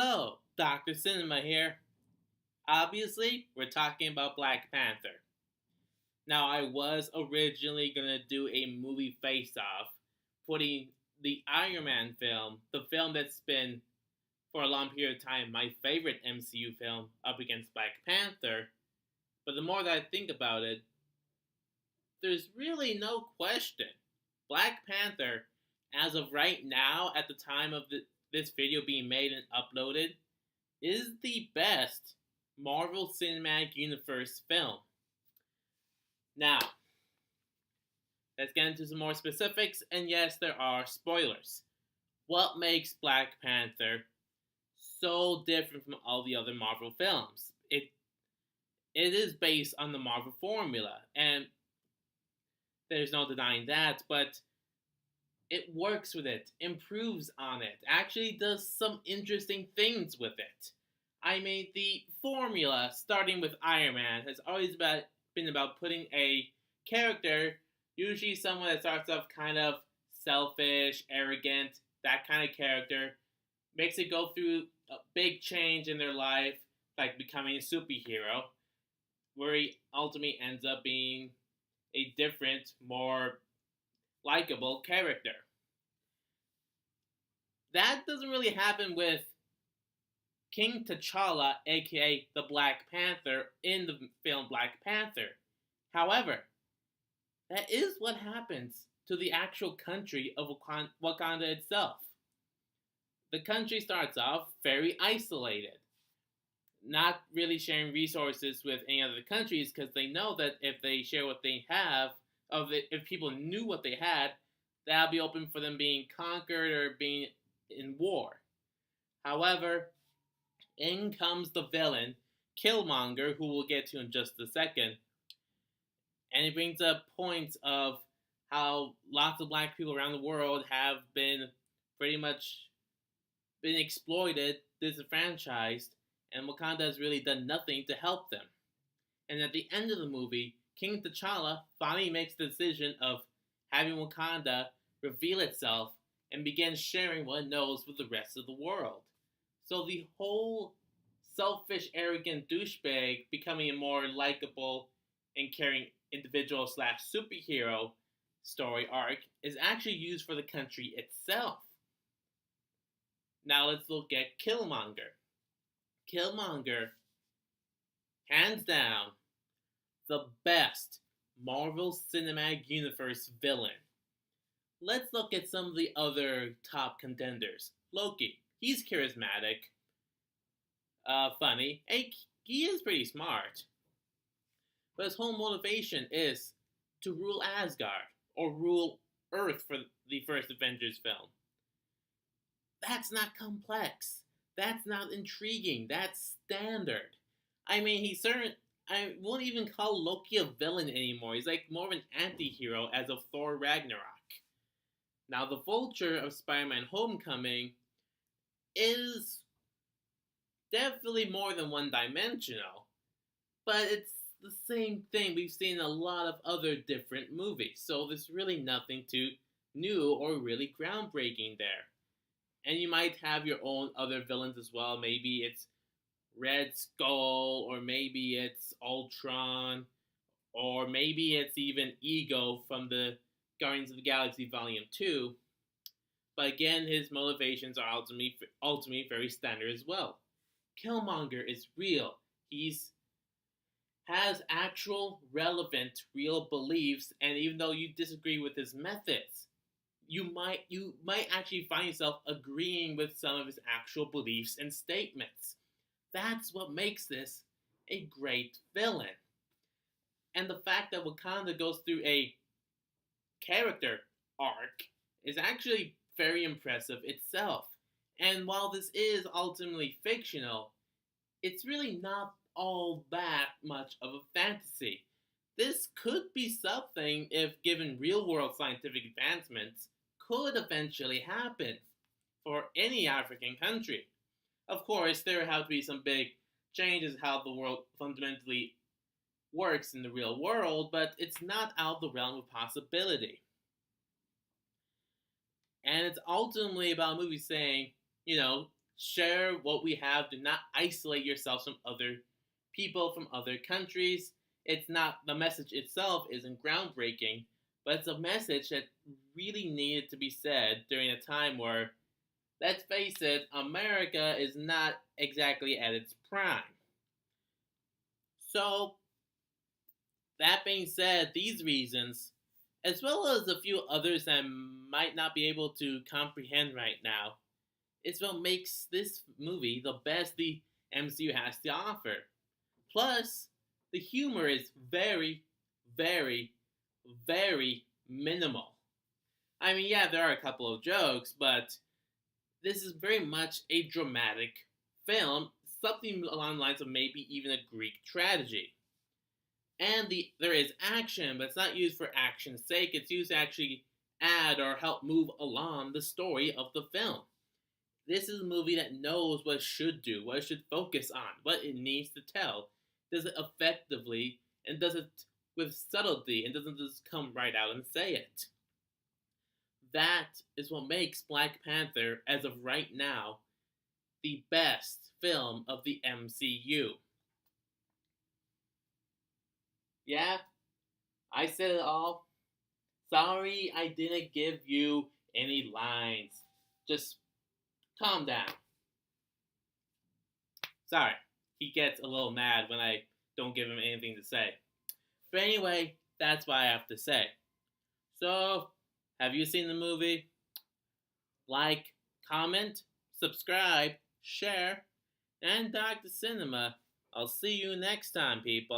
Hello, Dr. Cinema here. Obviously, we're talking about Black Panther. Now, I was originally gonna do a movie face-off, putting the Iron Man film, the film that's been for a long period of time my favorite MCU film, up against Black Panther. But the more that I think about it, there's really no question. Black Panther, as of right now, at the time of this video being made and uploaded, is the best Marvel Cinematic Universe film. Now, let's get into some more specifics, and yes, there are spoilers. What makes Black Panther so different from all the other Marvel films? It is based on the Marvel formula, and there's no denying that, but it works with it, improves on it, actually does some interesting things with it. I mean, the formula, starting with Iron Man, has always been about putting a character, usually someone that starts off kind of selfish, arrogant, that kind of character, makes it go through a big change in their life, like becoming a superhero, where he ultimately ends up being a different, more likable character. That doesn't really happen with King T'Challa, aka the Black Panther, in the film Black Panther. However, that is what happens to the actual country of Wakanda itself. The country starts off very isolated, not really sharing resources with any other countries because they know that if they share what they have, if people knew what they had, that would be open for them being conquered or being in war. However, in comes the villain, Killmonger, who we'll get to in just a second, and he brings up points of how lots of black people around the world have been pretty much been exploited, disenfranchised, and Wakanda has really done nothing to help them. And at the end of the movie, King T'Challa finally makes the decision of having Wakanda reveal itself and begin sharing what it knows with the rest of the world. So the whole selfish, arrogant douchebag becoming a more likable and caring individual slash superhero story arc is actually used for the country itself. Now let's look at Killmonger. Killmonger, hands down, the best Marvel Cinematic Universe villain. Let's look at some of the other top contenders. Loki, he's charismatic, funny, and he is pretty smart. But his whole motivation is to rule Asgard, or rule Earth for the first Avengers film. That's not complex. That's not intriguing. That's standard. I mean, I won't even call Loki a villain anymore. He's like more of an anti-hero as of Thor Ragnarok. Now, the Vulture of Spider-Man Homecoming is definitely more than one-dimensional, but it's the same thing we've seen in a lot of other different movies, so there's really nothing too new or really groundbreaking there. And you might have your own other villains as well. Maybe it's Red Skull, or maybe it's Ultron, or maybe it's even Ego from the Guardians of the Galaxy Volume 2. But again, his motivations are ultimately very standard as well. Killmonger is real. Has actual, relevant, real beliefs, and even though you disagree with his methods, you might actually find yourself agreeing with some of his actual beliefs and statements. That's what makes this a great villain. And the fact that Wakanda goes through a character arc is actually very impressive itself. And while this is ultimately fictional, it's really not all that much of a fantasy. This could be something, if given real-world scientific advancements, could eventually happen for any African country. Of course, there have to be some big changes how the world fundamentally works in the real world, but it's not out of the realm of possibility. And it's ultimately about a movie saying, Share what we have. Do not isolate yourselves from other people, from other countries. It's not, the message itself isn't groundbreaking, but it's a message that really needed to be said during a time where, let's face it, America is not exactly at its prime. So, that being said, these reasons, as well as a few others that I might not be able to comprehend right now, is what makes this movie the best the MCU has to offer. Plus, the humor is very, very, very minimal. I mean, yeah, there are a couple of jokes, but this is very much a dramatic film, something along the lines of maybe even a Greek tragedy. And there is action, but it's not used for action's sake. It's used to actually add or help move along the story of the film. This is a movie that knows what it should do, what it should focus on, what it needs to tell. Does it effectively and does it with subtlety and doesn't just come right out and say it. That is what makes Black Panther, as of right now, the best film of the MCU. Yeah, I said it all. Sorry I didn't give you any lines. Just calm down. Sorry, he gets a little mad when I don't give him anything to say. But anyway, that's what I have to say. So, have you seen the movie? Like, comment, subscribe, share, and Dr. Cinema. I'll see you next time, people.